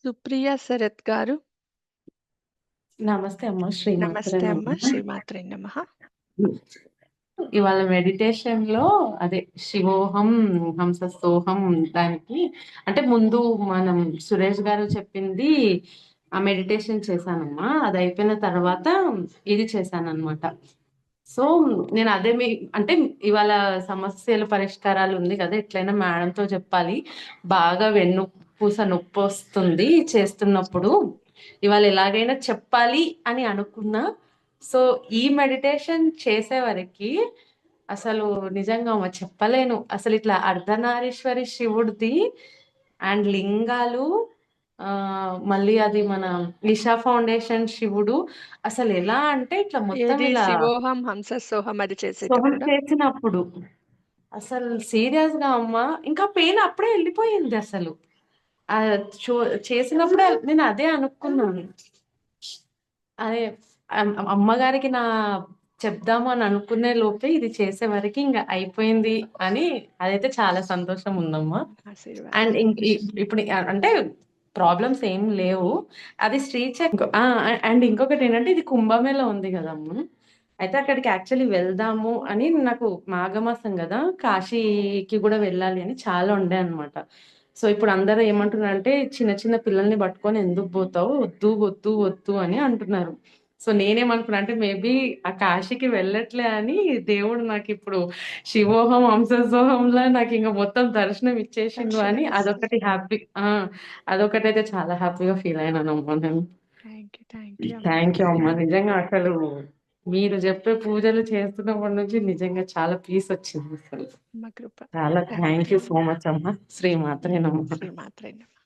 సుప్రియ శరత్ గారు. నమస్తే అమ్మ. శ్రీమాత్రే నమస్తే అమ్మ. నమః. శ్రీమాత్రే నమః. ఇవాళ మెడిటేషన్ లో అదే శివోహం హంసస్థోహం దానికి అంటే ముందు మనం సురేష్ గారు చెప్పింది ఆ మెడిటేషన్ చేశానమ్మా. అది అయిపోయిన తర్వాత ఇది చేశాను అనమాట. సో నేను అదే అంటే ఇవాళ సమస్యల పరిష్కారాలు ఉంది కదా, ఎట్లయినా మేడంతో చెప్పాలి. బాగా వెన్నుపూస నొప్పి వస్తుంది చేస్తున్నప్పుడు. ఇవాళ ఎలాగైనా చెప్పాలి అని అనుకున్నా. సో ఈ మెడిటేషన్ చేసే వరకి అసలు నిజంగా చెప్పలేను. అసలు ఇట్లా అర్ధనారీశ్వరి శివుడిది అండ్ లింగాలు, మళ్ళీ అది మన ఈషా ఫౌండేషన్ శివుడు అసలు ఎలా అంటే ఇట్లా మొత్తం ఏది ఇలా శివోహం హంస సోహం అది సొహం చేసేటప్పుడు చేసినప్పుడు అసలు సీరియస్ గా అమ్మా, ఇంకా పెయిన్ అప్పుడే వెళ్ళిపోయింది అసలు. ఆ చేసినప్పుడే నేను అదే అనుకున్నాను. అదే అమ్మగారికి నా చెప్దాము అని అనుకునే లోపే ఇది చేసే వరకు ఇంకా అయిపోయింది అని. అదైతే చాలా సంతోషం ఉందమ్మా. అండ్ ఆశీర్వాదాలు. ఇప్పుడు అంటే ప్రాబ్లమ్స్ ఏం లేవు. అది శ్రీచక్ర. అండ్ ఇంకొకటి ఏంటంటే ఇది కుంభమేళ ఉంది కదమ్మా. అయితే అక్కడికి యాక్చువల్లీ వెళ్దాము అని నాకు మాఘమాసం కదా, కాశీకి కూడా వెళ్ళాలి అని చాలా ఉండే అనమాట. సో ఇప్పుడు అందరూ ఏమంటున్నారంటే చిన్న చిన్న పిల్లల్ని పట్టుకొని ఎందుకు పోతావు, వద్దు వద్దు వద్దు అని అంటున్నారు. సో నేనేమనుకున్నా అంటే మేబీ ఆ కాశీకి వెళ్ళట్లే అని దేవుడు నాకు ఇప్పుడు శివోహం హంసోహంలో నాకు ఇంకా మొత్తం దర్శనం ఇచ్చేసిండు అని దర్శనం ఇస్తారు. అదొకటి హ్యాపీ. అదొకటైతే చాలా హ్యాపీగా ఫీల్ అయినానమ్మా నేను. థ్యాంక్ యూ అమ్మ. థ్యాంక్ యూ అమ్మా. నిజంగా అసలు మీరు చెప్పే పూజలు చేస్తున్నప్పటి నుంచి నిజంగా చాలా పీస్ వచ్చింది అసలు. అమ్మ కృప. చాలా thank thank you you so అమ్మ. మచ్ అమ్మా. శ్రీమాత్రే నమః. శ్రీమాత్రే నమః.